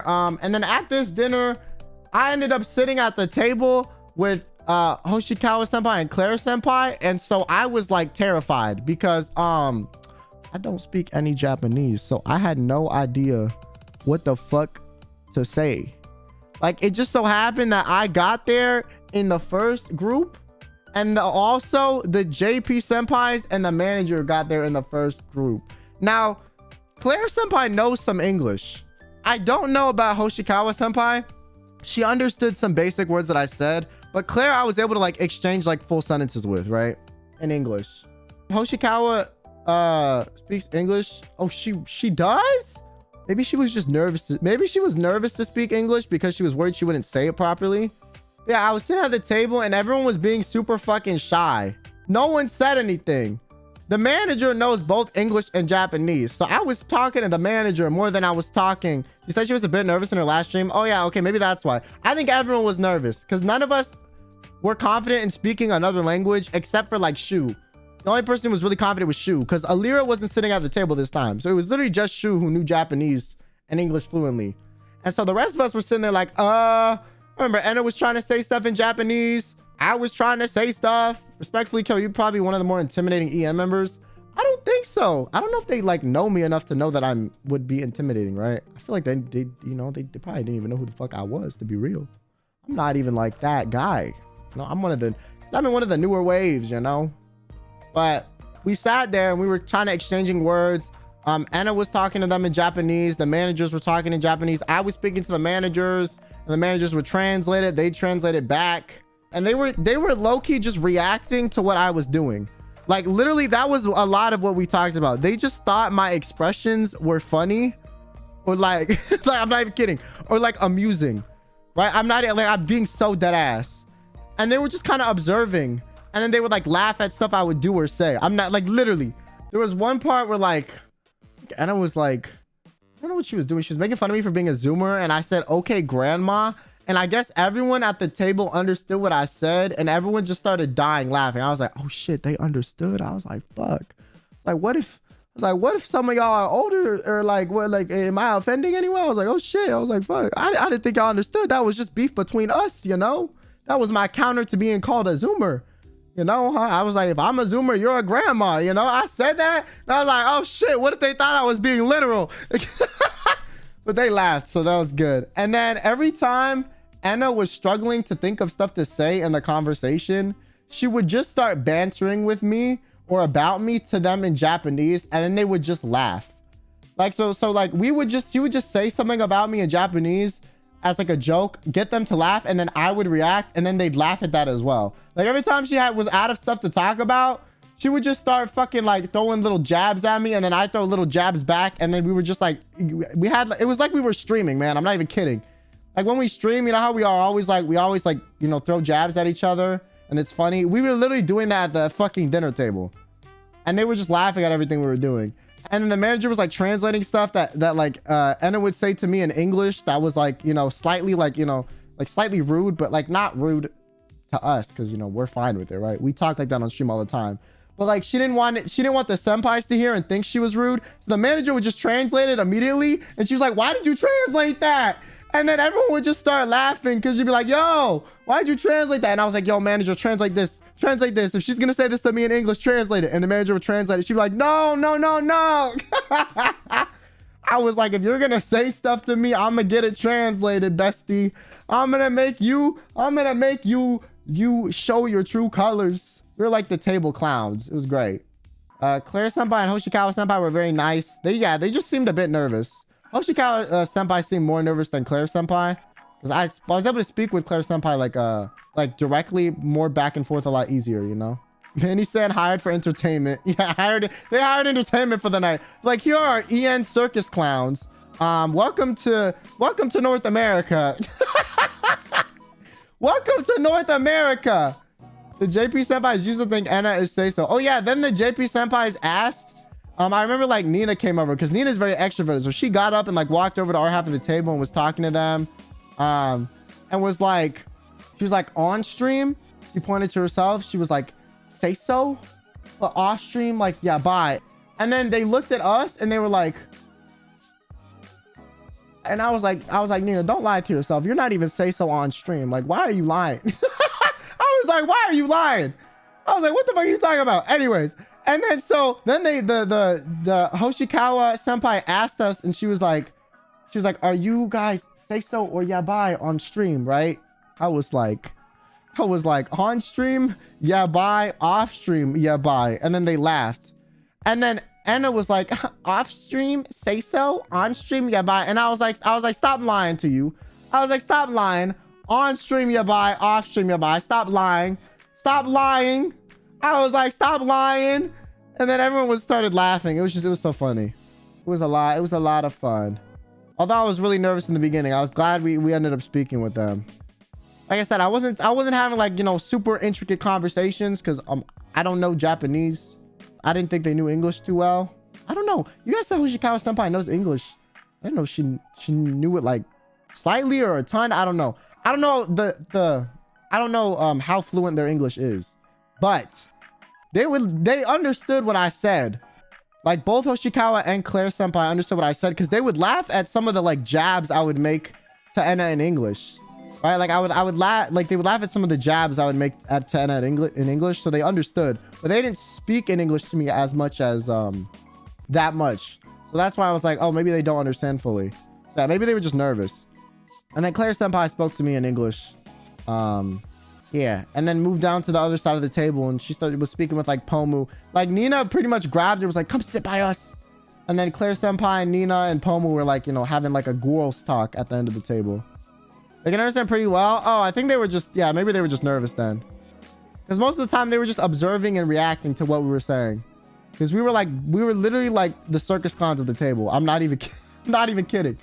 And then at this dinner, I ended up sitting at the table with Hoshikawa senpai and Claire senpai, and so I was like terrified because I don't speak any Japanese, so I had no idea what the fuck to say. Like, it just so happened that I got there in the first group, and also the JP senpais and the manager got there in the first group. Now, Claire senpai knows some English. I don't know about Hoshikawa senpai. She understood some basic words that I said, but Claire I was able to like exchange like full sentences with, right, in English. Hoshikawa speaks English. Oh, she does? Maybe she was just nervous. Maybe she was nervous to speak English because she was worried she wouldn't say it properly. Yeah, I was sitting at the table and everyone was being super fucking shy. No one said anything. The manager knows both English and Japanese, so I was talking to the manager more than I was talking. She said she was a bit nervous in her last stream. Oh yeah, okay, maybe that's why. I think everyone was nervous because none of us were confident in speaking another language except for like Shu. The only person who was really confident was Shu, because Alira wasn't sitting at the table this time. So it was literally just Shu who knew Japanese and English fluently. And so the rest of us were sitting there like, remember Anna was trying to say stuff in Japanese. I was trying to say stuff. Respectfully, Kel, you're probably one of the more intimidating EM members. I don't think so. I don't know if they like know me enough to know that would be intimidating, right? I feel like they you know, they probably didn't even know who the fuck I was, to be real. I'm not even like that guy. No, I'm in one of the newer waves, you know? But we sat there and we were trying to exchanging words. Anna was talking to them in Japanese. The managers were talking in Japanese. I was speaking to the managers and the managers would translate it. They translated back and they were low-key just reacting to what I was doing. Like literally that was a lot of what we talked about. They just thought my expressions were funny or like, like I'm not even kidding, or like amusing, right? I'm being so dead ass. And they were just kind of observing. And then they would like laugh at stuff I would do or say. I'm not like literally. There was one part where like Anna was like, I don't know what she was doing. She was making fun of me for being a Zoomer. And I said, okay, grandma. And I guess everyone at the table understood what I said. And everyone just started dying laughing. I was like, oh shit, they understood. I was like, fuck. Like, what if some of y'all are older or like, what, like, am I offending anyone? I was like, oh shit. I was like, fuck. I didn't think y'all understood. That was just beef between us, you know? That was my counter to being called a Zoomer. You know, I was like, if I'm a Zoomer, you're a grandma. You know, I said that. And I was like, oh shit, what if they thought I was being literal? But they laughed, so that was good. And then every time Anna was struggling to think of stuff to say in the conversation, she would just start bantering with me or about me to them in Japanese, and then they would just laugh. Like, so like she would just say something about me in Japanese as like a joke, get them to laugh, and then I would react, and then they'd laugh at that as well. Like every time she was out of stuff to talk about, she would just start fucking like throwing little jabs at me, and then I throw little jabs back, and then we were just like, it was like we were streaming, man. I'm not even kidding. Like when we stream, you know how we always like, you know, throw jabs at each other, and it's funny. We were literally doing that at the fucking dinner table, and they were just laughing at everything we were doing. And then the manager was like translating stuff that like Anna would say to me in English that was like, you know, slightly like, you know, like slightly rude, but like not rude to us because, you know, we're fine with it, right? We talk like that on stream all the time. But like she didn't want the senpais to hear and think she was rude. So the manager would just translate it immediately, and she was like, why did you translate that? And then everyone would just start laughing because you'd be like, yo, why'd you translate that? And I was like, yo, manager, translate this. Translate this. If she's going to say this to me in English, translate it. And the manager would translate it. She'd be like, no, no, no, no. I was like, if you're going to say stuff to me, I'm going to get it translated, bestie. I'm going to make you show your true colors. We were like the table clowns. It was great. Claire senpai and Hoshikawa senpai were very nice. They just seemed a bit nervous. Hoshikawa senpai seemed more nervous than Claire senpai, because I was able to speak with Claire senpai like directly, more back and forth, a lot easier, you know. And he said hired for entertainment. Yeah, they hired entertainment for the night. Like, here are EN circus clowns. Welcome to North America. Welcome to North America. The JP senpais used to think Anna is say so. Oh yeah, then the JP senpais asked. I remember like Nina came over because Nina's very extroverted. So she got up and like walked over to our half of the table and was talking to them. And was like, she was like on stream. She pointed to herself. She was like, say so? But off stream, like, yeah, bye. And then they looked at us and they were like, And I was like, Nina, don't lie to yourself. You're not even say so on stream. Like, why are you lying? I was like, why are you lying? I was like, what the fuck are you talking about? Anyways, and then the Hoshikawa senpai asked us, and she was like, are you guys say so or yabai on stream, right? I was like, on stream, yabai, off stream, yabai. And then they laughed. And then Anna was like, off stream, say so, on stream, yabai. And I was like, stop lying to you. I was like, stop lying. On stream, yabai, off stream, yabai. Stop lying. Stop lying. I was like, stop lying. And then everyone started laughing. It was so funny. It was a lot of fun. Although I was really nervous in the beginning, I was glad we ended up speaking with them. Like I said, I wasn't having like, you know, super intricate conversations because I don't know Japanese. I didn't think they knew English too well. I don't know. You guys said Hoshikawa senpai knows English. I didn't know she knew it like slightly or a ton. I don't know. I don't know I don't know how fluent their English is, but they understood what I said. Like both Hoshikawa and Claire senpai understood what I said because they would laugh at some of the like jabs I would make to Enna in English. Right? Like I would laugh, like they would laugh at some of the jabs I would make to Enna in English, so they understood. But they didn't speak in English to me as much as that much. So that's why I was like, oh, maybe they don't understand fully. Yeah, maybe they were just nervous. And then Claire senpai spoke to me in English. Yeah, and then moved down to the other side of the table, and she was speaking with like Pomu. Like Nina pretty much grabbed her, was like, come sit by us. And then Claire senpai and Nina and Pomu were like, you know, having like a girls talk at the end of the table. They can understand pretty well. Oh, I think they were just, yeah, maybe they were just nervous then. Because most of the time they were just observing and reacting to what we were saying. Because we were literally like the circus clowns of the table. I'm not even kidding.